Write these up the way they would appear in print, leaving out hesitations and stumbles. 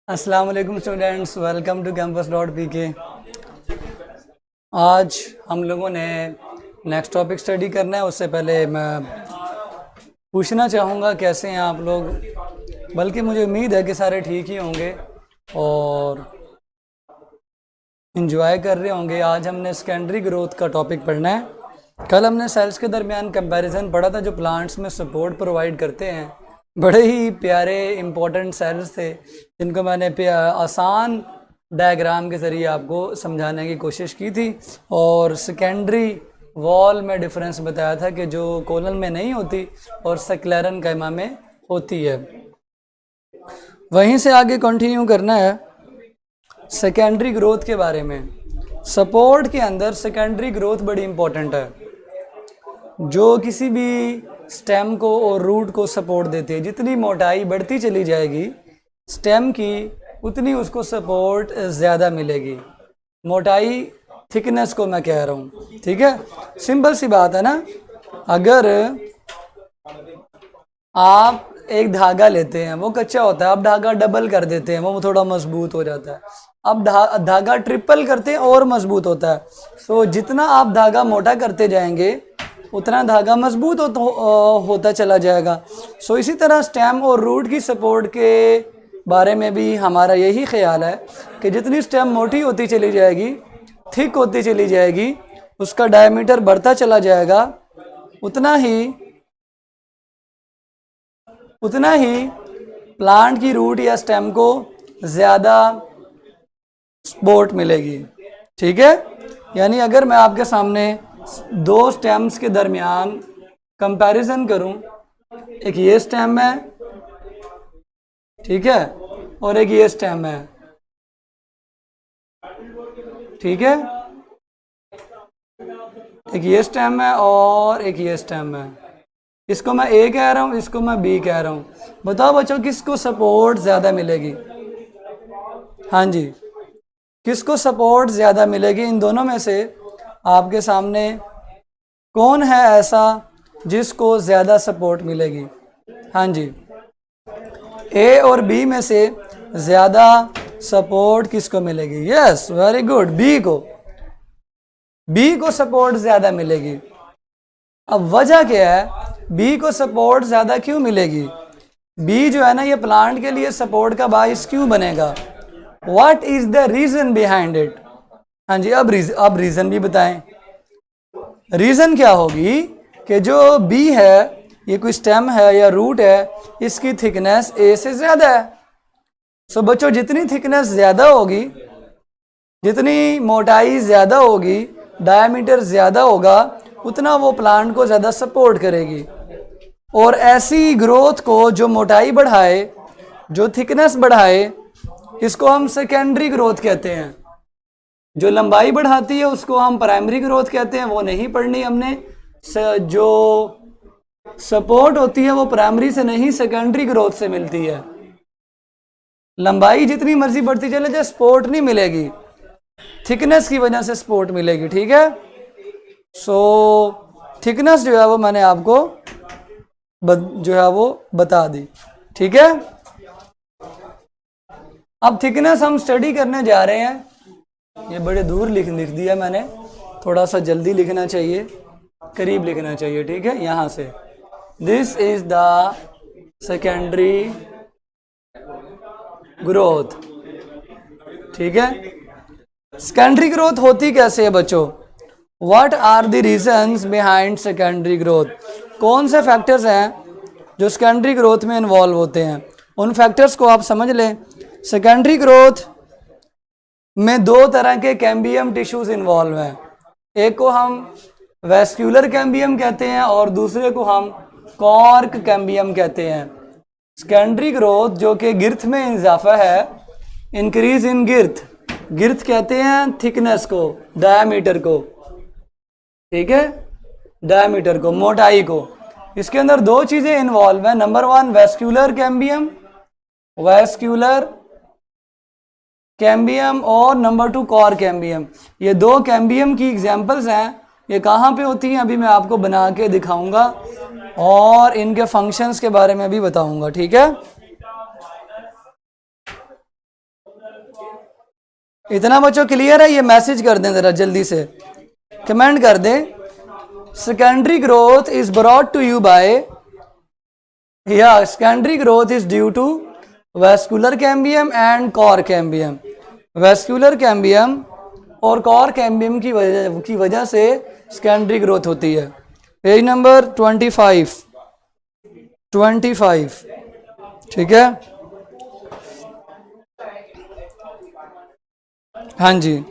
अस्सलाम वालेकुम students, welcome to campus.pk। आज हम लोगों ने नेक्स्ट टॉपिक स्टडी करना है। उससे पहले मैं पूछना चाहूँगा कैसे हैं आप लोग, बल्कि मुझे उम्मीद है कि सारे ठीक ही होंगे और इन्जॉय कर रहे होंगे। आज हमने सेकेंडरी ग्रोथ का टॉपिक पढ़ना है। कल हमने सेल्स के दरमियान कंपैरिजन पढ़ा था जो प्लांट्स में सपोर्ट प्रोवाइड करते हैं। बड़े ही प्यारे इंपॉर्टेंट सेल्स थे जिनको मैंने आसान डायग्राम के ज़रिए आपको समझाने की कोशिश की थी और सेकेंडरी वॉल में डिफरेंस बताया था कि जो कोलन में नहीं होती और स्क्लेरन कैमा में होती है। वहीं से आगे कंटिन्यू करना है सेकेंडरी ग्रोथ के बारे में। सपोर्ट के अंदर सेकेंडरी ग्रोथ बड़ी इंपॉर्टेंट है, जो किसी भी स्टेम को और रूट को सपोर्ट देती है। जितनी मोटाई बढ़ती चली जाएगी स्टेम की, उतनी उसको सपोर्ट ज़्यादा मिलेगी। मोटाई थिकनेस को मैं कह रहा हूँ, ठीक है। सिंपल सी बात है ना। अगर आप एक धागा लेते हैं, वो कच्चा होता है, आप धागा डबल कर देते हैं, वो थोड़ा मजबूत हो जाता है। अब धागा ट्रिपल करते हैं और मजबूत होता है। सो जितना आप धागा मोटा करते जाएंगे उतना धागा मजबूत होता चला जाएगा। सो इसी तरह स्टेम और रूट की सपोर्ट के बारे में भी हमारा यही ख्याल है कि जितनी स्टेम मोटी होती चली जाएगी, थिक होती चली जाएगी, उसका डायमीटर बढ़ता चला जाएगा, उतना ही प्लांट की रूट या स्टेम को ज़्यादा सपोर्ट मिलेगी, ठीक है। यानी अगर मैं आपके सामने दो स्टेम्स के दरमियान कंपैरिजन करूं, एक ये स्टेम है, ठीक है, और एक ये स्टेम है, ठीक है। एक ये स्टेम है और एक ये स्टेम है। इसको मैं ए कह रहा हूं, इसको मैं बी कह रहा हूं। बताओ बच्चों किसको सपोर्ट ज़्यादा मिलेगी? हाँ जी, किसको सपोर्ट ज़्यादा मिलेगी? इन दोनों में से आपके सामने कौन है ऐसा जिसको ज़्यादा सपोर्ट मिलेगी? हाँ जी, ए और बी में से ज़्यादा सपोर्ट किसको मिलेगी? यस, वेरी गुड, बी को सपोर्ट ज़्यादा मिलेगी। अब वजह क्या है, बी को सपोर्ट ज़्यादा क्यों मिलेगी? बी जो है ना, ये प्लांट के लिए सपोर्ट का बाइस क्यों बनेगा? What is the reason behind it? हाँ जी, अब रीज़न भी बताएं। रीज़न क्या होगी कि जो बी है, ये कोई स्टेम है या रूट है, इसकी थिकनेस ए से ज़्यादा है। सो बच्चों जितनी थिकनेस ज़्यादा होगी, जितनी मोटाई ज़्यादा होगी, डायमीटर ज़्यादा होगा, उतना वो प्लांट को ज़्यादा सपोर्ट करेगी। और ऐसी ग्रोथ को जो मोटाई बढ़ाए, जो थिकनेस बढ़ाए, इसको हम सेकेंडरी ग्रोथ कहते हैं। जो लंबाई बढ़ाती है उसको हम प्राइमरी ग्रोथ कहते हैं, वो नहीं पढ़नी हमने। जो सपोर्ट होती है वो प्राइमरी से नहीं, सेकेंडरी ग्रोथ से मिलती है। लंबाई जितनी मर्जी बढ़ती चले जाए, सपोर्ट नहीं मिलेगी, थिकनेस की वजह से सपोर्ट मिलेगी, ठीक है। सो थिकनेस जो है वो मैंने आपको जो है वो बता दी, ठीक है। अब थिकनेस हम स्टडी करने जा रहे हैं। ये बड़े दूर लिख दिया मैंने, थोड़ा सा जल्दी लिखना चाहिए, करीब लिखना चाहिए, ठीक है। यहाँ से this is the secondary growth, ठीक है। सेकेंडरी ग्रोथ होती कैसे है बच्चों? What are the reasons behind secondary growth? कौन से फैक्टर्स हैं जो सेकेंडरी ग्रोथ में इन्वॉल्व होते हैं? उन फैक्टर्स को आप समझ लें। सेकेंडरी ग्रोथ में दो तरह के कैम्बियम टिश्यूज इन्वॉल्व हैं। एक को हम वेस्क्यूलर कैम्बियम कहते हैं और दूसरे को हम कॉर्क कैम्बियम कहते हैं। सेकेंडरी ग्रोथ जो कि गिर्थ में इजाफा है, इंक्रीज इन गिर्थ कहते हैं थिकनेस को, डायमीटर को, ठीक है, डायमीटर को, मोटाई को। इसके अंदर दो चीज़ें इन्वॉल्व हैं। नंबर वन वेस्क्यूलर कैम्बियम और नंबर टू कॉर्क कैम्बियम। ये दो कैम्बियम की एग्जांपल्स हैं। ये कहाँ पे होती हैं अभी मैं आपको बना के दिखाऊंगा और इनके फंक्शंस के बारे में भी बताऊंगा, ठीक है। इतना बच्चों क्लियर है? ये मैसेज कर दें ज़रा जल्दी से, कमेंट कर दें। Secondary growth is brought to you by, या secondary growth is due to vascular cambium and cork cambium. Vascular cambium और कॉर कैम्बियम की वजह से सेकेंडरी ग्रोथ होती है। पेज नंबर 25, ठीक है। हाँ जी,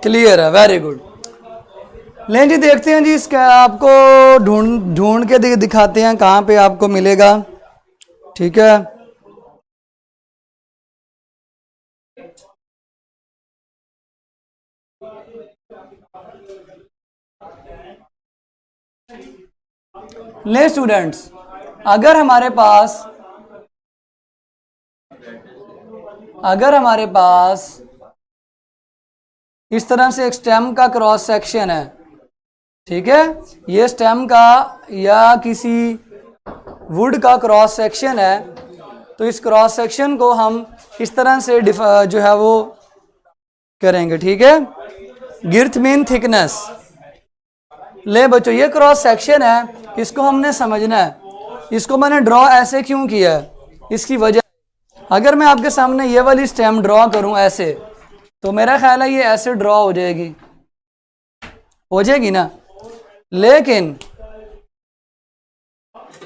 क्लियर है, वेरी गुड। लें जी, देखते हैं जी इसका, आपको ढूंढ के दिखाते हैं कहाँ पे आपको मिलेगा, ठीक है। ले स्टूडेंट्स, अगर हमारे पास इस तरह से एक स्टेम का क्रॉस सेक्शन है, ठीक है, ये स्टेम का या किसी वुड का क्रॉस सेक्शन है, तो इस क्रॉस सेक्शन को हम इस तरह से जो है वो करेंगे, ठीक है। गिर्थ मीन थिकनेस। ले बच्चों, ये क्रॉस सेक्शन है, इसको हमने समझना है। इसको मैंने ड्रॉ ऐसे क्यों किया है, इसकी वजह, अगर मैं आपके सामने ये वाली स्टेम ड्रॉ करूं ऐसे, तो मेरा ख्याल है ये ऐसे ड्रॉ हो जाएगी ना, लेकिन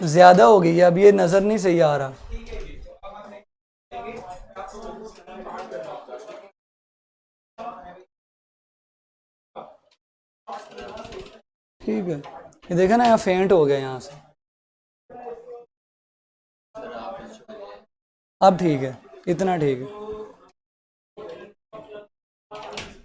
ज्यादा हो गई है, अब ये नजर नहीं सही आ रहा। ठीक है, ये देखा ना, यहाँ फेंट हो गया यहाँ से। अब ठीक है, इतना ठीक है।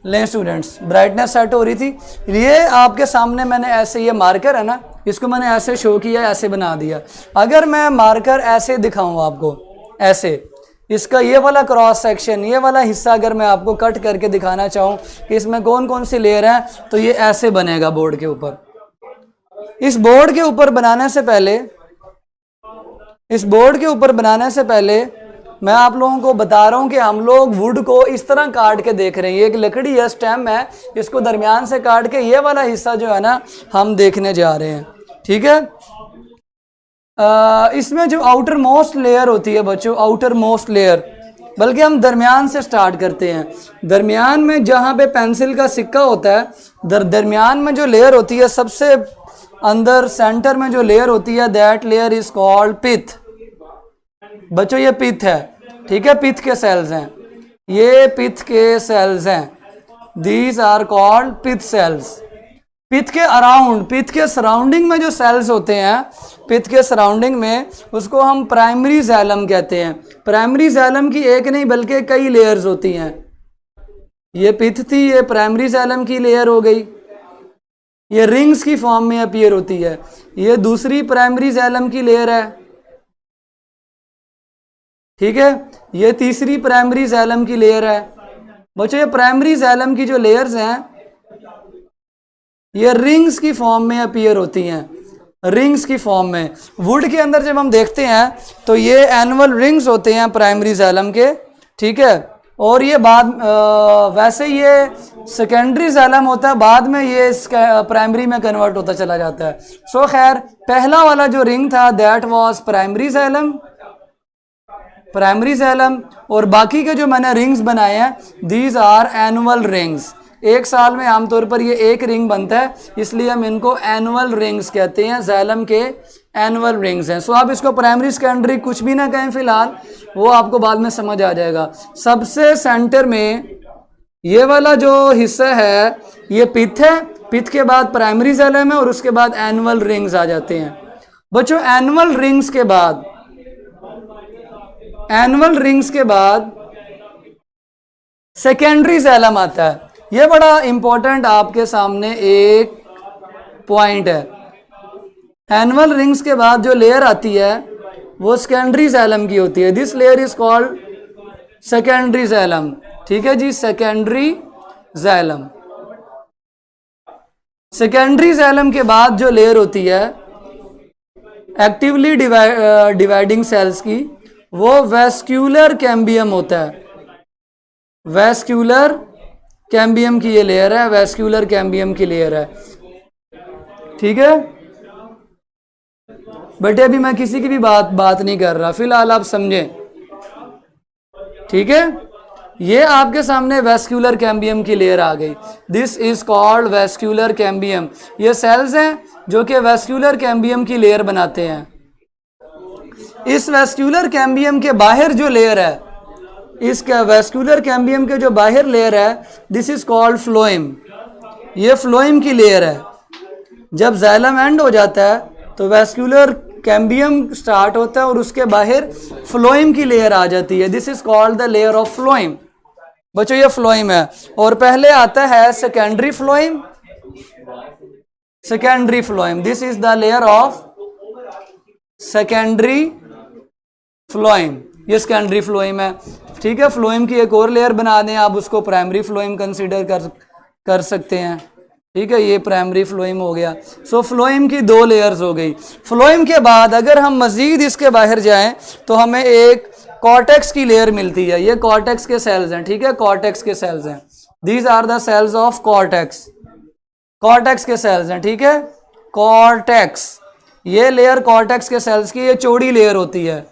ले स्टूडेंट्स, ब्राइटनेस सेट हो रही थी। ये आपके सामने मैंने ऐसे, ये मार्कर है ना, इसको मैंने ऐसे शो किया, ऐसे बना दिया। अगर मैं मार्कर ऐसे दिखाऊं आपको, ऐसे, इसका ये वाला क्रॉस सेक्शन, ये वाला हिस्सा अगर मैं आपको कट करके दिखाना चाहूँ कि इसमें कौन कौन सी लेयर है, तो ये ऐसे बनेगा बोर्ड के ऊपर। इस बोर्ड के ऊपर बनाने से पहले मैं आप लोगों को बता रहा हूं कि हम लोग वुड को इस तरह काट के देख रहे हैं। ये एक लकड़ी है, स्टेम है, इसको दरमियान से काट के ये वाला हिस्सा जो है ना हम देखने जा रहे हैं, ठीक है। इसमें जो आउटर मोस्ट लेयर होती है बच्चों, आउटर मोस्ट लेयर, बल्कि हम दरमियान से स्टार्ट करते हैं। दरमियान में जहाँ पे पेंसिल का सिक्का होता है, दरमियान में जो लेयर होती है, सबसे अंदर सेंटर में जो लेयर होती है, दैट लेयर इज कॉल्ड पिथ। बच्चों ये पिथ है, ठीक है, पिथ के सेल्स हैं, ये पिथ के सेल्स हैं, these are called pith cells. Pith के अराउंड, पिथ के सराउंडिंग में जो सेल्स होते हैं, पिथ के सराउंडिंग में, उसको हम प्राइमरी जैलम कहते हैं। प्राइमरी जैलम की एक नहीं बल्कि कई लेयर्स होती हैं। ये पिथ थी, ये प्राइमरी जैलम की लेयर हो गई, ये रिंग्स की फॉर्म में अपीयर होती है। ये दूसरी प्राइमरी जैलम की लेयर है, ठीक है, ये तीसरी प्राइमरी जैलम की लेयर है। बच्चों ये प्राइमरी जैलम की जो लेयर्स हैं, ये रिंग्स की फॉर्म में अपीयर होती हैं, रिंग्स की फॉर्म में। वुड के अंदर जब हम देखते हैं तो ये एनुअल रिंग्स होते हैं प्राइमरी जैलम के, ठीक है। और ये वैसे ये सेकेंडरी जैलम होता है, बाद में ये प्राइमरी में कन्वर्ट होता चला जाता है। सो खैर, पहला वाला जो रिंग था दैट वाज प्राइमरी जैलम, और बाकी के जो मैंने रिंग्स बनाए हैं, दीज आर एनुअल रिंग्स। एक साल में आमतौर पर ये एक रिंग बनता है, इसलिए हम इनको एनुअल रिंग्स कहते हैं, जैलम के एनुअल रिंग्स हैं। सो आप इसको प्राइमरी सेकेंडरी कुछ भी ना कहें फिलहाल, वो आपको बाद में समझ आ जाएगा। सबसे सेंटर में ये वाला जो हिस्सा है, ये पिथ है, पिथ के बाद प्राइमरी जैलम है, और उसके बाद एनुअल रिंग्स आ जाते हैं। बच्चों एनुअल रिंग्स के बाद सेकेंडरी जैलम आता है। ये बड़ा इंपॉर्टेंट आपके सामने एक पॉइंट है। एनुअल रिंग्स के बाद जो लेयर आती है वो सेकेंडरी जैलम की होती है। This layer is called secondary जैलम, ठीक है जी, सेकेंडरी जाइलम। सेकेंडरी जाइलम के बाद जो लेयर होती है एक्टिवली डिवाइडिंग सेल्स की, वो वेस्क्यूलर कैम्बियम होता है। वेस्क्यूलर कैम्बियम की ये लेयर है, वेस्क्यूलर कैम्बियम की लेयर है। ठीक है बेटे, अभी मैं किसी की भी बात नहीं कर रहा, फिलहाल आप समझें। ठीक है, ये आपके सामने वेस्क्यूलर कैम्बियम की लेयर आ गई। This is called vascular cambium. ये सेल्स हैं जो कि वेस्क्यूलर कैम्बियम की लेयर बनाते हैं। इस वेस्क्यूलर कैम्बियम के बाहर जो लेयर है, इसका वेस्क्यूलर कैम्बियम के जो बाहर लेयर है, दिस इज कॉल्ड फ्लोएम। ये फ्लोएम की लेयर है। जब जाइलम एंड हो जाता है तो वेस्क्यूलर कैम्बियम स्टार्ट होता है और उसके बाहर फ्लोएम की लेयर आ जाती है। This is called the layer of phloem. बच्चों ये फ्लोएम है। और पहले आता है secondary phloem. Secondary phloem, this is the layer of secondary phloem. ये सेकेंडरी फ्लोएम है। ठीक है, फ्लोएम की एक और लेयर बना दें आप, उसको प्राइमरी फ्लोएम कंसीडर कर सकते हैं। ठीक है, ये प्राइमरी फ्लोएम हो गया। सो फ्लोएम की दो लेयर्स हो गई। फ्लोएम के बाद अगर हम मजीद इसके बाहर जाएं तो हमें एक कॉर्टेक्स की लेयर मिलती है। ये कॉर्टेक्स के सेल्स हैं। ठीक है, कॉर्टेक्स के सेल्स हैं। These are the cells of cortex. Cortex के सेल्स हैं। ठीक है, कॉर्टेक्स, ये लेयर कॉर्टेक्स के सेल्स की, ये चौड़ी लेयर होती है।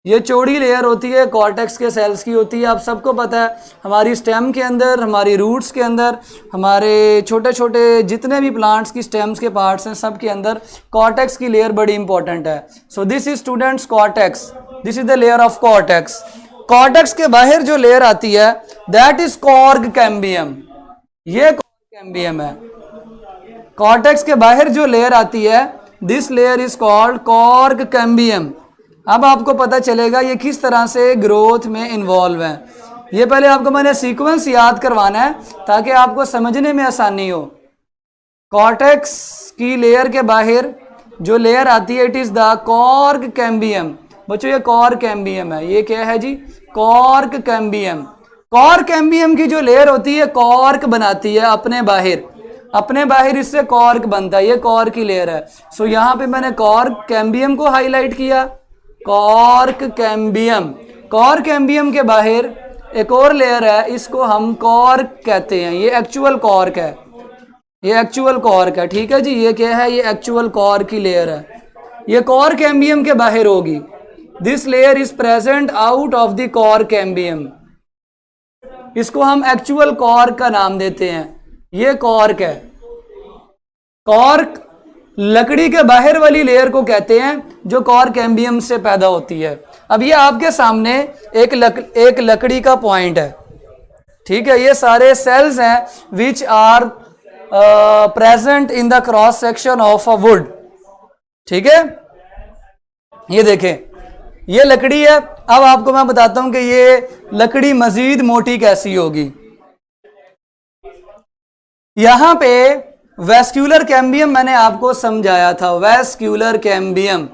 ये चौड़ी लेयर होती है, कॉर्टेक्स के सेल्स की होती है। आप सबको पता है हमारी स्टेम के अंदर, हमारी रूट्स के अंदर, हमारे छोटे छोटे जितने भी प्लांट्स की स्टेम्स के पार्ट्स हैं, सब के अंदर कॉर्टेक्स की लेयर बड़ी इंपॉर्टेंट है। So this is students cortex. This is the layer of cortex. Cortex के बाहर जो लेयर आती है दैट इज कॉर्क कैम्बियम। ये कॉर्क कैम्बियम है। कॉर्टेक्स के बाहर जो लेयर आती है, this layer is called cork cambium. अब आपको पता चलेगा ये किस तरह से ग्रोथ में इन्वॉल्व है। ये पहले आपको मैंने सीक्वेंस याद करवाना है ताकि आपको समझने में आसानी हो। कॉर्टेक्स की लेयर के बाहर जो लेयर आती है, it is the cork cambium. बच्चों ये कॉर्क कैम्बियम है। ये क्या है जी? Cork cambium. कॉर्क कैम्बियम की जो लेयर होती है कॉर्क बनाती है अपने बाहर, अपने बाहर इससे कॉर्क बनता है। ये कॉर्क की लेयर है। सो यहाँ पे मैंने कॉर्क कैम्बियम को हाईलाइट किया। Cork cambium. कॉर्क कैम्बियम के बाहर एक और लेयर है, इसको हम कॉर्क कहते हैं। ये एक्चुअल कॉर्क है। ये एक्चुअल कॉर्क है। ठीक है जी, ये क्या है? ये एक्चुअल कॉर्क की लेयर है। ये कॉर्क कैम्बियम के बाहर होगी। This layer is present out of the cork cambium. इसको हम एक्चुअल कॉर्क का नाम देते हैं। ये कॉर्क है। कॉर्क लकड़ी के बाहर वाली लेयर को कहते हैं जो कॉर्क कैम्बियम से पैदा होती है। अब ये आपके सामने एक लकड़ी का पॉइंट है। ठीक है, ये सारे सेल्स हैं which are present in the cross section of a wood. ठीक है, ये देखें, ये लकड़ी है। अब आपको मैं बताता हूं कि ये लकड़ी मजीद मोटी कैसी होगी। यहां पे वेस्क्यूलर कैम्बियम मैंने आपको समझाया था। वेस्क्यूलर कैम्बियम,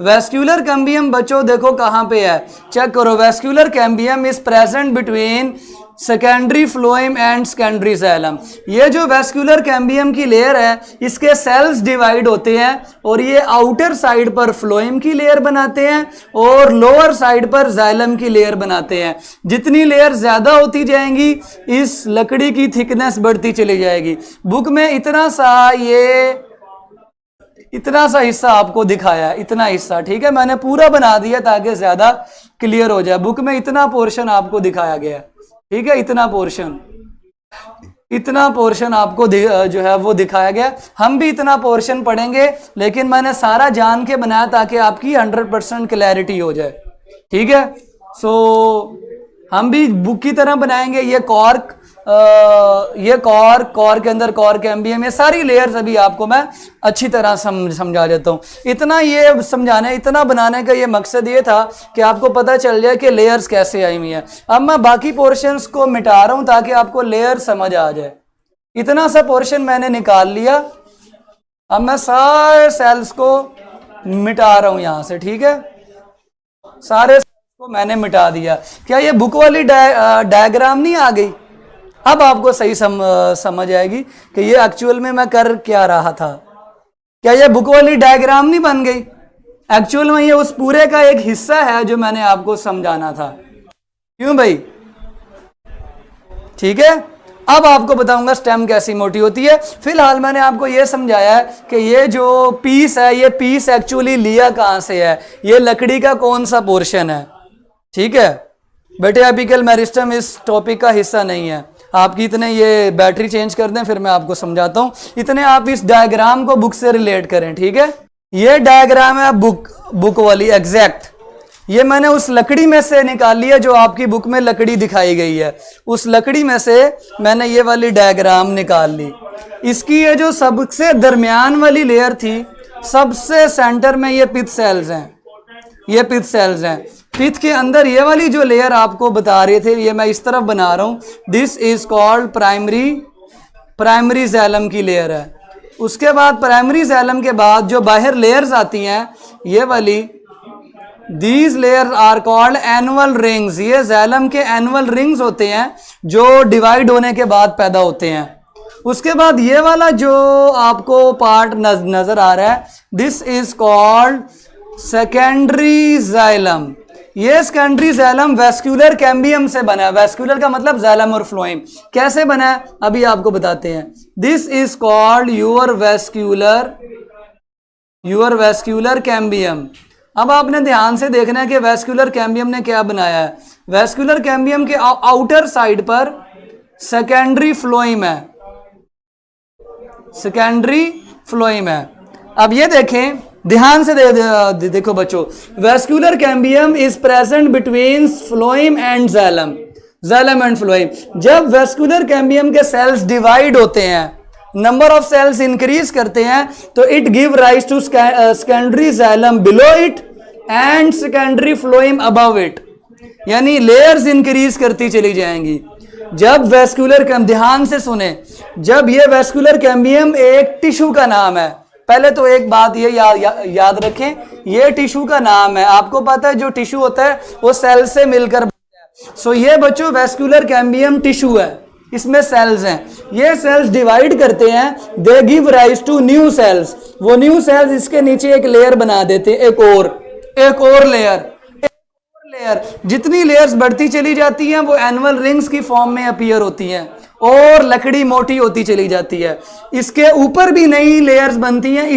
वेस्क्यूलर कैम्बियम बच्चों देखो कहां पे है, चेक करो। Vascular cambium is present between secondary phloem and secondary xylem. ये जो वेस्क्यूलर कैम्बियम की लेयर है, इसके सेल्स डिवाइड होते हैं और ये आउटर साइड पर फ्लोएम की लेयर बनाते हैं और लोअर साइड पर जाइलम की लेयर बनाते हैं। जितनी लेयर ज्यादा होती जाएंगी, इस लकड़ी की थिकनेस बढ़ती चली जाएगी। बुक में इतना सा हिस्सा आपको दिखाया है, इतना हिस्सा। ठीक है, मैंने पूरा बना दिया ताकि ज्यादा क्लियर हो जाए। बुक में इतना पोर्शन आपको दिखाया गया है। ठीक है, इतना पोर्शन आपको जो है वो दिखाया गया। हम भी इतना पोर्शन पढ़ेंगे, लेकिन मैंने सारा जान के बनाया ताकि आपकी 100% क्लैरिटी हो जाए। ठीक है, सो हम भी बुक की तरह बनाएंगे। ये कॉर्क के अंदर कॉर्क कैम्बियम, ये सारी लेयर्स अभी आपको मैं अच्छी तरह समझा देता हूँ। इतना ये समझाने, इतना बनाने का ये मकसद ये था कि आपको पता चल जाए कि लेयर्स कैसे आई हुई हैं। अब मैं बाकी पोर्शंस को मिटा रहा हूँ ताकि आपको लेयर समझ आ जाए। इतना सा पोर्शन मैंने निकाल लिया। अब मैं सारे सेल्स को मिटा रहा हूँ यहां से। ठीक है, सारे सेल्स को मैंने मिटा दिया। क्या ये बुक वाली डायग्राम नहीं आ गई? अब आपको सही समझ आएगी कि ये एक्चुअल में मैं कर क्या रहा था। क्या ये बुक वाली डायग्राम नहीं बन गई? एक्चुअल में ये उस पूरे का एक हिस्सा है जो मैंने आपको समझाना था। क्यों भाई? ठीक है। अब आपको बताऊंगा स्टेम कैसी मोटी होती है। फिलहाल मैंने आपको यह समझाया है कि ये जो पीस है, ये पीस एक्चुअली लिया कहां से है, ये लकड़ी का कौन सा पोर्शन है। ठीक है बेटे, एपिकल मेरिस्टम इस टॉपिक का हिस्सा नहीं है। आपकी इतने ये बैटरी चेंज कर दें, फिर मैं आपको समझाता हूं। इतने आप इस डायग्राम को बुक से रिलेट करें। ठीक है, ये डायग्राम है बुक वाली एग्जैक्ट। ये मैंने उस लकड़ी में से निकाल लिया जो आपकी बुक में लकड़ी दिखाई गई है। उस लकड़ी में से मैंने ये वाली डायग्राम निकाल ली। इसकी ये जो सबसे दरमियान वाली लेयर थी, सबसे सेंटर में ये पिथ सेल्स हैं। ये पिथ सेल्स हैं। पिथ के अंदर ये वाली जो लेयर आपको बता रहे थे, ये मैं इस तरफ बना रहा हूं। दिस इज कॉल्ड प्राइमरी जैलम की लेयर है। उसके बाद प्राइमरी जैलम के बाद जो बाहर लेयर्स आती हैं, ये वाली, these layer are called annual rings. ये जैलम के एनुअल रिंग्स होते हैं जो डिवाइड होने के बाद पैदा होते हैं। उसके बाद ये वाला जो आपको पार्ट नजर आ रहा है, this is called secondary xylem. ये सेकेंडरी जाइलम वेस्कुलर कैम्बियम से बना है। वेस्कुलर का मतलब जाइलम और फ्लोएम। कैसे बना है अभी आपको बताते हैं। This is called your vascular cambium. अब आपने ध्यान से देखना है कि वेस्कुलर कैम्बियम ने क्या बनाया है। वेस्कुलर कैम्बियम के आउटर साइड पर सेकेंडरी फ्लोएम है। सेकेंडरी फ्लोएम है। अब ये देखें, ध्यान से देखो बच्चों, vascular cambium is present between phloem and xylem and phloem. जब वेस्कुलर कैम्बियम के सेल्स डिवाइड होते हैं, नंबर ऑफ सेल्स इंक्रीज करते हैं, तो it give rise to secondary xylem below it and secondary phloem above it. यानी layers increase करती चली जाएंगी। जब वेस्कुलर कैम्बियम, ध्यान से सुने, जब ये वेस्कुलर कैम्बियम एक टिश्यू का नाम है। पहले तो एक बात ये याद रखें, ये टिश्यू का नाम है। आपको पता है जो टिश्यू होता है वो सेल से मिलकर बनता है। सो ये बच्चों वेस्कुलर कैम्बियम टिश्यू है, इसमें सेल्स हैं। ये सेल्स डिवाइड करते हैं, they give rise to new cells. वो न्यू सेल्स इसके नीचे एक लेयर बना देते हैं, एक और लेयर। जितनी लेयर्स बढ़ती चली जाती हैं वो एनुअल रिंग्स की फॉर्म में अपीयर होती हैं और लकड़ी मोटी होती चली जाती है। इसके ऊपर भी नई लेयर्स बनती हैं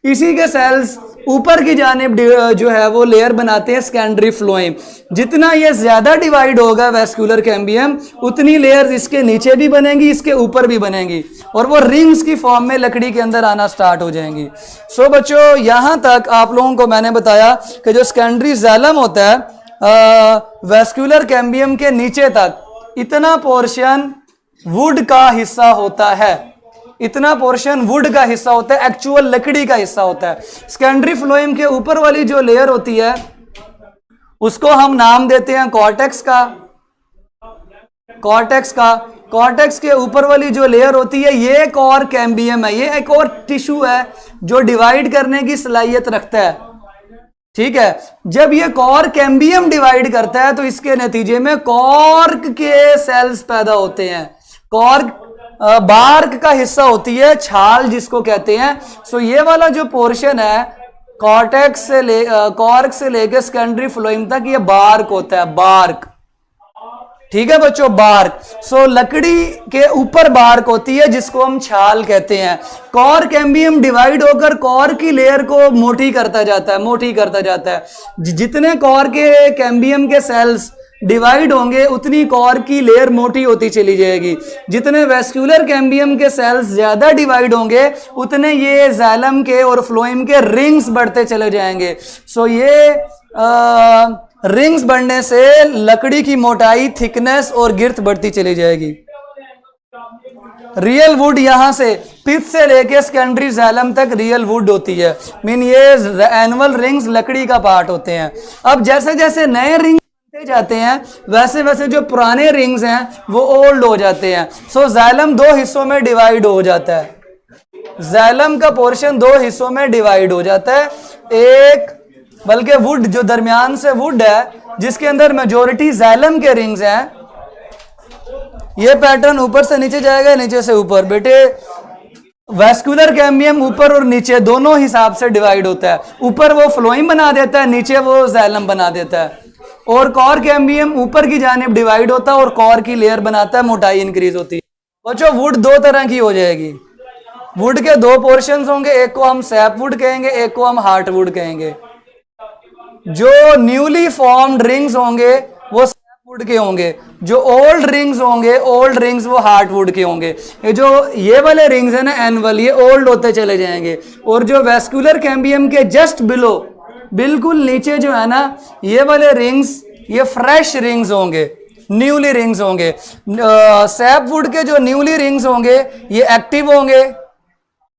इसी के सेल्स ऊपर की जानिब जो है वो लेयर बनाते हैं सेकेंडरी फ्लोएम। जितना ये ज्यादा डिवाइड होगा वेस्कुलर कैम्बियम, उतनी लेयर्स इसके नीचे भी बनेंगी, इसके ऊपर भी बनेंगी और वो रिंग्स की फॉर्म में लकड़ी के अंदर आना स्टार्ट हो जाएंगी। सो बच्चों, यहां तक आप लोगों को मैंने बताया कि जो सेकेंडरी जाइलम होता है वेस्कुलर कैम्बियम के नीचे तक, इतना पोर्शन वुड का हिस्सा होता है। इतना पोर्शन वुड का हिस्सा होता है, एक्चुअल लकड़ी का हिस्सा होता है। सेकेंडरी फ्लोएम के ऊपर वाली जो लेयर होती है उसको हम नाम देते हैं कॉर्टेक्स का। कॉर्टेक्स के ऊपर वाली जो लेयर होती है ये एक और कैम्बियम है। ये एक और टिश्यू है जो डिवाइड करने की सलाहियत रखता है। ठीक है, जब ये कॉर कैम्बियम डिवाइड करता है तो इसके नतीजे में कॉर्क के सेल्स पैदा होते हैं। कॉर्क बार्क का हिस्सा होती है, छाल जिसको कहते हैं। सो ये वाला जो पोर्शन है कॉर्क से लेकर सेकेंडरी फ्लोएम तक, ये बार्क होता है, बार्क। ठीक है बच्चों, बार्क। सो लकड़ी के ऊपर बार्क होती है जिसको हम छाल कहते हैं। कॉर कैम्बियम डिवाइड होकर कॉर की लेयर को मोटी करता जाता है। जितने कॉर के कैम्बियम के सेल्स डिवाइड होंगे उतनी कॉर की लेयर मोटी होती चली जाएगी। जितने वेस्कुलर कैम्बियम के सेल्स ज्यादा डिवाइड होंगे उतने ये जाइलम के और फ्लोएम के रिंग्स बढ़ते चले जाएंगे। सो ये रिंग्स बढ़ने से लकड़ी की मोटाई, थिकनेस और गिर्थ बढ़ती चली जाएगी। रियल वुड यहां से पिथ से लेके सेकेंडरी जाइलम तक रियल वुड होती है। मीन ये एनुअल रिंग्स लकड़ी का पार्ट होते हैं। अब जैसे जैसे नए रिंग जाते हैं वैसे वैसे जो पुराने रिंग्स हैं वो ओल्ड हो जाते हैं। सो जाइलम दो हिस्सों में डिवाइड हो जाता है। जाइलम का पोर्शन दो हिस्सों में डिवाइड हो जाता है। एक बल्कि वुड जो दरमियान से वुड है जिसके अंदर मेजॉरिटी जाइलम के रिंग्स हैं, ये पैटर्न ऊपर से नीचे जाएगा, नीचे से ऊपर। बेटे वैस्कुलर कैम्बियम ऊपर और नीचे दोनों हिसाब से डिवाइड होता है। ऊपर वो फ्लोइम बना देता है, नीचे वो जैलम बना देता है। और कॉर कैम्बियम ऊपर की जानिब डिवाइड होता है और कॉर की लेयर बनाता है, मोटाई इंक्रीज होती है। बच्चों वुड दो तरह की हो जाएगी। वुड के दो पोर्शंस होंगे, एक को हम सैप वुड कहेंगे, एक को हम हार्ट वुड कहेंगे। जो न्यूली फॉर्म्ड रिंग्स होंगे वो सैप वुड के होंगे, जो ओल्ड रिंग्स होंगे, ओल्ड रिंग्स वो हार्ट वुड के होंगे। ये जो ये वाले रिंग्स है ना एनुअल, ये ओल्ड होते चले जाएंगे। और जो वैस्कुलर कैम्बियम के जस्ट बिलो, बिल्कुल नीचे जो है ना, ये वाले रिंग्स ये फ्रेश रिंग्स होंगे, न्यूली रिंग्स होंगे। सैप वुड के जो न्यूली रिंग्स होंगे ये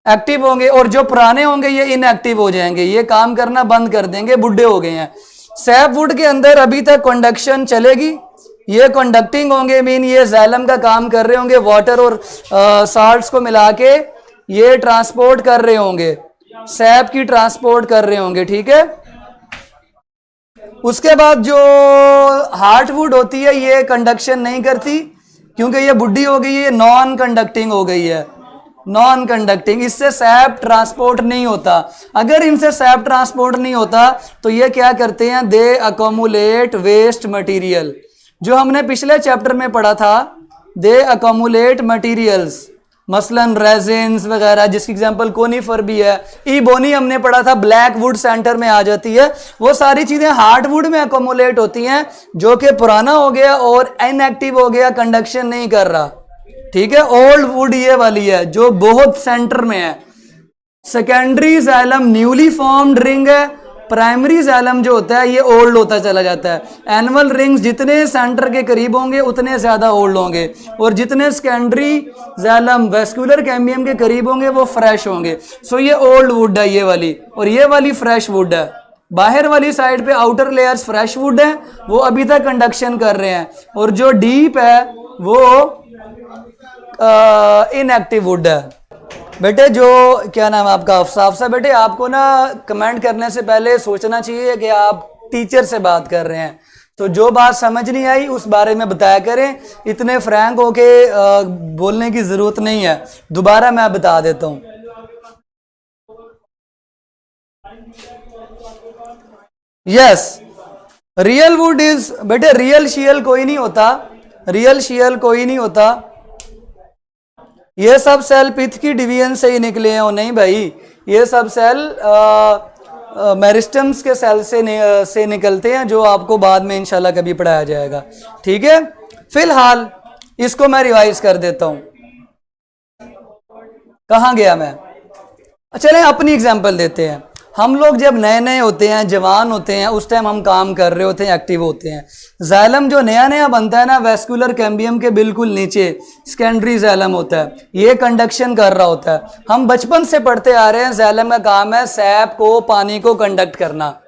एक्टिव होंगे और जो पुराने होंगे ये इनएक्टिव हो जाएंगे, ये काम करना बंद कर देंगे, बुढ़े हो गए हैं। सैप वुड के अंदर अभी तक कंडक्शन चलेगी, ये कंडक्टिंग होंगे, मीन ये जैलम का काम कर रहे होंगे, वाटर और साल्ट्स को मिला के ये ट्रांसपोर्ट कर रहे होंगे, सैप की ट्रांसपोर्ट कर रहे होंगे, ठीक है। उसके बाद जो हार्ट वुड होती है ये कंडक्शन नहीं करती, क्योंकि ये बुढ़ी हो गई है, ये नॉन कंडक्टिंग हो गई है, नॉन कंडक्टिंग। इससे सैप ट्रांसपोर्ट नहीं होता। अगर इनसे सैप ट्रांसपोर्ट नहीं होता तो ये क्या करते हैं, दे अकोमुलेट वेस्ट मटेरियल। जो हमने पिछले चैप्टर में पढ़ा था, दे अकोमुलेट मटेरियल्स, मसलन रेजिन्स वगैरह, जिसकी एग्जांपल कोनीफर भी है। इबोनी हमने पढ़ा था, ब्लैक वुड सेंटर में आ जाती है। वो सारी चीजें हार्ड वुड में अकोमुलेट होती हैं, जो कि पुराना हो गया और इनएक्टिव हो गया, कंडक्शन नहीं कर रहा, ठीक है। ओल्ड वुड ये वाली है जो बहुत सेंटर में है। सेकेंडरी जैलम न्यूली फॉर्म्ड रिंग है, प्राइमरी जैलम जो होता है ये ओल्ड होता चला जाता है। एनुअल रिंग्स जितने सेंटर के करीब होंगे उतने ज्यादा ओल्ड होंगे, और जितने सेकेंडरी जैलम वैस्कुलर कैम्बियम के करीब होंगे वो फ्रेश होंगे। सो ये ओल्ड वुड है ये वाली, और ये वाली फ्रेश वुड है। बाहर वाली साइड पे आउटर लेयर्स फ्रेश वुड है, वो अभी तक कंडक्शन कर रहे हैं, और जो डीप है वो इनएक्टिव वुड है। बेटे जो क्या नाम है आपका, अफसा। बेटे आपको ना कमेंट करने से पहले सोचना चाहिए कि आप टीचर से बात कर रहे हैं, तो जो बात समझ नहीं आई उस बारे में बताया करें। इतने फ्रैंक होके बोलने की जरूरत नहीं है। दोबारा मैं बता देता हूं। यस, रियल वुड इज, बेटे रियल शियल कोई नहीं होता, रियल शियल कोई नहीं होता। ये सब सेल पिथ की डिवीजन से ही निकले हैं। नहीं भाई, ये सब सेल मेरिस्टम्स के सेल से निकलते हैं, जो आपको बाद में इंशाल्लाह कभी पढ़ाया जाएगा, ठीक है। फिलहाल इसको मैं रिवाइज कर देता हूं। कहां गया मैं, चलें अपनी एग्जांपल देते हैं। हम लोग जब नए नए होते हैं, जवान होते हैं, उस टाइम हम काम कर रहे होते हैं, एक्टिव होते हैं। जैलम जो नया नया बनता है ना, वैस्कुलर कैम्बियम के बिल्कुल नीचे सेकेंडरी जैलम होता है, ये कंडक्शन कर रहा होता है। हम बचपन से पढ़ते आ रहे हैं, जैलम का काम है सैप को, पानी को कंडक्ट करना,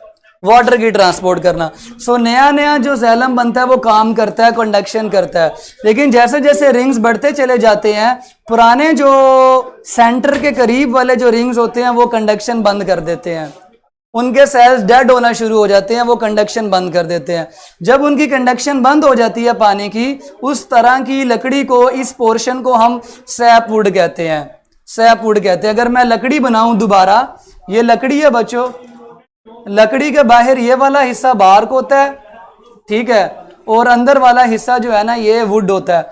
वाटर की ट्रांसपोर्ट करना। सो नया नया जो जैलम बनता है वो काम करता है, कंडक्शन करता है। लेकिन जैसे जैसे रिंग्स बढ़ते चले जाते हैं, पुराने जो सेंटर के करीब वाले जो रिंग्स होते हैं वो कंडक्शन बंद कर देते हैं, उनके सेल्स डेड होना शुरू हो जाते हैं, वो कंडक्शन बंद कर देते हैं। जब उनकी कंडक्शन बंद हो जाती है पानी की, उस तरह की लकड़ी को, इस पोर्शन को हम सैप वुड कहते हैं, सैप वुड कहते हैं। अगर मैं लकड़ी बनाऊं दोबारा, ये लकड़ी है बच्चों, लकड़ी के बाहर ये वाला हिस्सा बार्क होता है, ठीक है, और अंदर वाला हिस्सा जो है ना ये वुड होता है।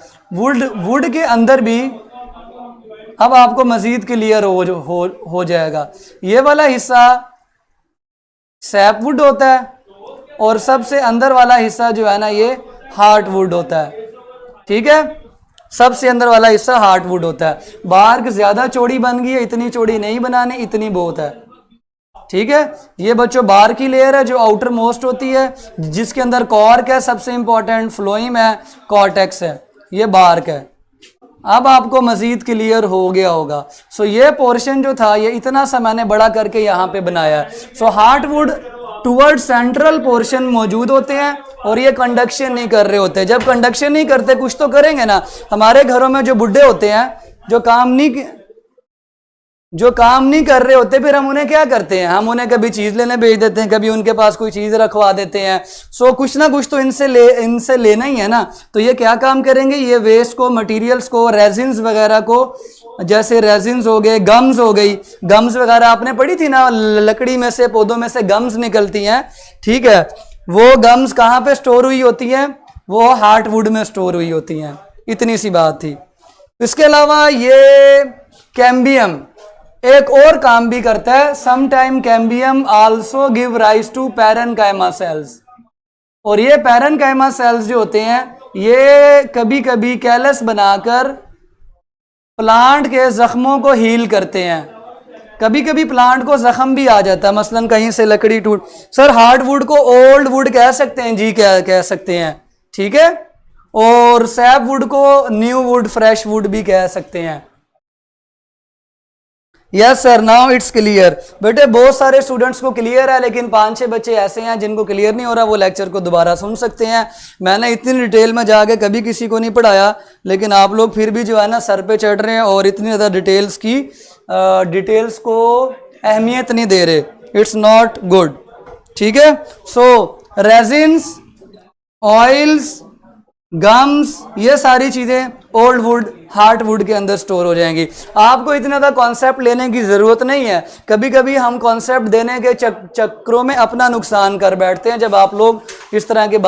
वुड के अंदर भी, अब आपको मजीद क्लियर हो जाएगा, ये वाला हिस्सा सैप वुड होता है, और सबसे अंदर वाला हिस्सा जो है ना ये हार्ट वुड होता है, ठीक है। सबसे अंदर वाला हिस्सा हार्ट वुड होता है। बार्क ज्यादा चौड़ी बन गई है, इतनी चौड़ी नहीं बनानी, इतनी बहुत है, ठीक है। ये बच्चों बार की लेयर है जो आउटर मोस्ट होती है, जिसके अंदर कॉर्क है, सबसे इंपॉर्टेंट फ्लोइम है, कॉर्टेक्स है, ये बार्क है। अब आपको मजीद क्लियर हो गया होगा। सो ये पोर्शन जो था ये इतना सा मैंने बड़ा करके यहाँ पे बनाया है। So heart would toward central portion मौजूद होते हैं, और ये कंडक्शन नहीं कर रहे होते। जब कंडक्शन नहीं करते, कुछ तो करेंगे ना। हमारे घरों में जो बुढ़े होते हैं, जो काम नहीं, जो काम नहीं कर रहे होते फिर हम उन्हें क्या करते हैं, हम उन्हें कभी चीज लेने भेज देते हैं, कभी उनके पास कोई चीज रखवा देते हैं। सो कुछ ना कुछ तो इनसे लेना ही है ना। तो ये क्या काम करेंगे, ये वेस्ट को, मटेरियल्स को, रेजिन्स वगैरह को, जैसे रेजिन्स हो गए, गम्स हो गई, गम्स वगैरह आपने पढ़ी थी ना, लकड़ी में से, पौधों में से गम्स निकलती हैं, ठीक है। वो गम्स कहाँ पे स्टोर हुई होती हैं, वो हार्टवुड में स्टोर हुई होती हैं। इतनी सी बात थी। इसके अलावा ये कैम्बियम एक और काम भी करता है। Sometime cambium also give rise to parenchyma cells. और ये पैरेन्काइमा सेल्स जो होते हैं ये कभी कभी कैलस बनाकर प्लांट के जख्मों को हील करते हैं। कभी कभी प्लांट को जख्म भी आ जाता है, मसलन कहीं से लकड़ी टूट, सर हार्डवुड को ओल्ड वुड कह सकते हैं जी, क्या कह सकते हैं, ठीक है। और सैप वुड को न्यू वुड, फ्रेश वुड भी कह सकते हैं। Yes sir, now it's clear. बेटे बहुत सारे स्टूडेंट्स को क्लियर है, लेकिन 5-6 बच्चे ऐसे हैं जिनको क्लियर नहीं हो रहा, वो लेक्चर को दोबारा सुन सकते हैं। मैंने इतनी डिटेल में जाके कभी किसी को नहीं पढ़ाया, लेकिन आप लोग फिर भी जो है ना सर पे चढ़ रहे हैं और इतनी ज़्यादा डिटेल्स को अहमियत नहीं दे रहे। इट्स नॉट गुड, ठीक है। सो रेजिन्स, ऑयल्स, गम्स, ये सारी चीज़ें ओल्ड वुड, हार्टवुड के अंदर स्टोर हो जाएंगी। आपको इतना ज़्यादा कॉन्सेप्ट लेने की ज़रूरत नहीं है। कभी कभी हम कॉन्सेप्ट देने के चक्रों में अपना नुकसान कर बैठते हैं जब आप लोग इस तरह की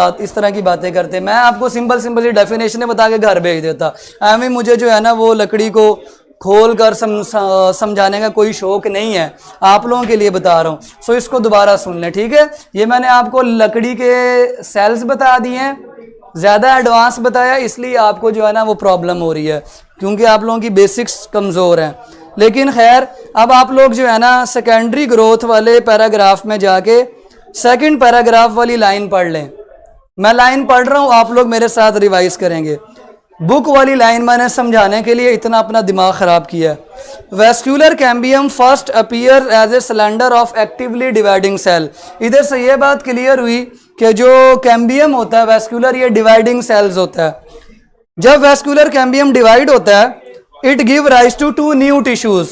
बातें करते हैं। मैं आपको सिंपल डेफिनेशन बता के घर भेज देता। एवं मुझे जो है ना वो लकड़ी को खोल कर समझाने का कोई शौक नहीं है, आप लोगों के लिए बता रहा हूँ। सो इसको दोबारा सुन लें, ठीक है। ये मैंने आपको लकड़ी के सेल्स बता दिए हैं, ज़्यादा एडवांस बताया, इसलिए आपको जो है ना वो प्रॉब्लम हो रही है, क्योंकि आप लोगों की बेसिक्स कमज़ोर हैं। लेकिन खैर, अब आप लोग जो है ना सेकेंडरी ग्रोथ वाले पैराग्राफ में जाके सेकंड पैराग्राफ वाली लाइन पढ़ लें। मैं लाइन पढ़ रहा हूँ, आप लोग मेरे साथ रिवाइज करेंगे। बुक वाली लाइन मैंने समझाने के लिए इतना अपना दिमाग ख़राब किया। Vascular cambium first appear as a cylinder of actively dividing cell. इधर से ये बात क्लियर हुई कि जो कैम्बियम होता है वेस्क्यूलर, ये डिवाइडिंग सेल्स होता है। जब वेस्क्यूलर कैम्बियम डिवाइड होता है, it give rise to 2 new tissues.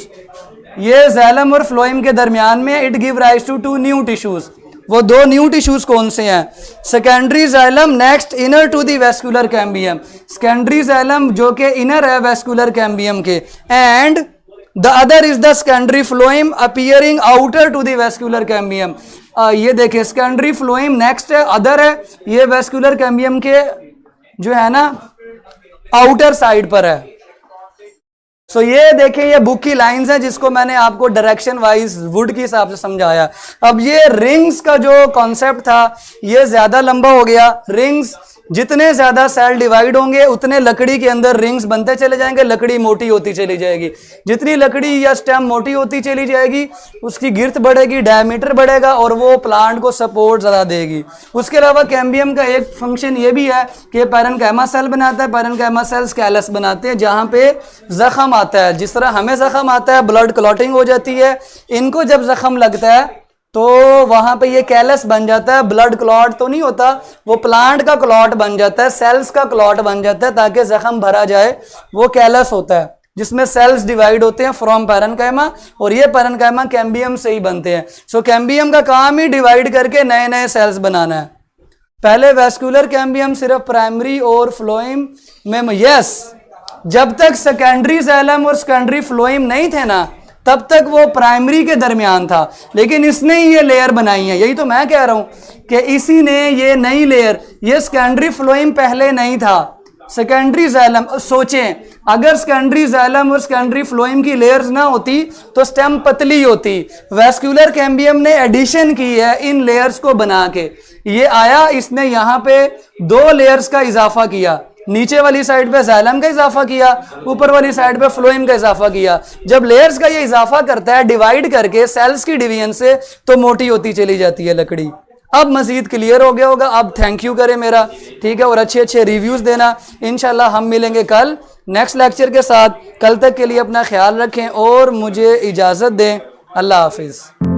ये जैलम और फ्लोएम के दरमियान में it give rise to 2 new tissues. वो 2 न्यू टिश्यूज कौन से हैं? Secondary xylem next inner to the vascular cambium. Secondary xylem जो कि इनर है वेस्क्यूलर कैम्बियम के, and the other is the secondary phloem appearing outer to the vascular cambium. ये देखिए सेकेंडरी फ्लोएम नेक्स्ट है, अदर है, ये वेस्क्यूलर कैम्बियम के जो है ना आउटर साइड पर है। सो ये देखिए, ये बुक की लाइंस हैं जिसको मैंने आपको डायरेक्शन वाइज वुड के हिसाब से समझाया। अब ये रिंग्स का जो कॉन्सेप्ट था ये ज्यादा लंबा हो गया। रिंग्स, जितने ज्यादा सेल डिवाइड होंगे उतने लकड़ी के अंदर रिंग्स बनते चले जाएंगे, लकड़ी मोटी होती चली जाएगी। जितनी लकड़ी या स्टेम मोटी होती चली जाएगी उसकी गिर्थ बढ़ेगी, डायमीटर बढ़ेगा और वो प्लांट को सपोर्ट ज़्यादा देगी। उसके अलावा कैम्बियम का एक फंक्शन ये भी है कि पैरेन्काइमा सेल बनाता है। पैरेन्काइमा सेल्स कैलस बनाते हैं जहाँ पे जख्म आता है। जिस तरह हमें जख्म आता है, ब्लड क्लॉटिंग हो जाती है, इनको जब जख्म लगता है तो वहां पे ये कैलस बन जाता है। ब्लड क्लॉट तो नहीं होता, वो प्लांट का क्लॉट बन जाता है, सेल्स का क्लॉट बन जाता है ताकि जख्म भरा जाए। वो कैलस होता है जिसमें सेल्स डिवाइड होते हैं फ्रॉम पैरेन्काइमा, और ये पैरेन्काइमा कैम्बियम से ही बनते हैं। सो कैम्बियम का काम ही डिवाइड करके नए नए सेल्स बनाना है। पहले वेस्क्यूलर कैम्बियम सिर्फ प्राइमरी और फ्लोएम में, यस, जब तक सेकेंडरी जाइलम और सेकेंडरी फ्लोएम नहीं थे ना तब तक वो प्राइमरी के दरमियान था, लेकिन इसने ही ये लेयर बनाई है। यही तो मैं कह रहा हूं कि इसी ने ये नई लेयर, ये सेकेंडरी फ्लोएम पहले नहीं था, सेकेंडरी जाइलम। सोचें, अगर सेकेंडरी जाइलम और सेकेंडरी फ्लोएम की लेयर्स ना होती तो स्टेम पतली होती। वेस्क्यूलर कैम्बियम ने एडिशन की है इन लेयर्स को बना के। ये आया, इसने यहाँ पे 2 लेयर्स का इजाफा किया, नीचे वाली साइड पे जाइलम का इजाफा किया, ऊपर वाली साइड पे फ्लोएम का इजाफा किया। जब लेयर्स का ये इजाफा करता है डिवाइड करके सेल्स की डिवीजन से, तो मोटी होती चली जाती है लकड़ी। अब मजीद क्लियर हो गया होगा। अब थैंक यू करें मेरा, ठीक है, और अच्छे अच्छे रिव्यूज देना। इंशाल्लाह हम मिलेंगे कल नेक्स्ट लेक्चर के साथ। कल तक के लिए अपना ख्याल रखें और मुझे इजाज़त दें। अल्लाह हाफिज़।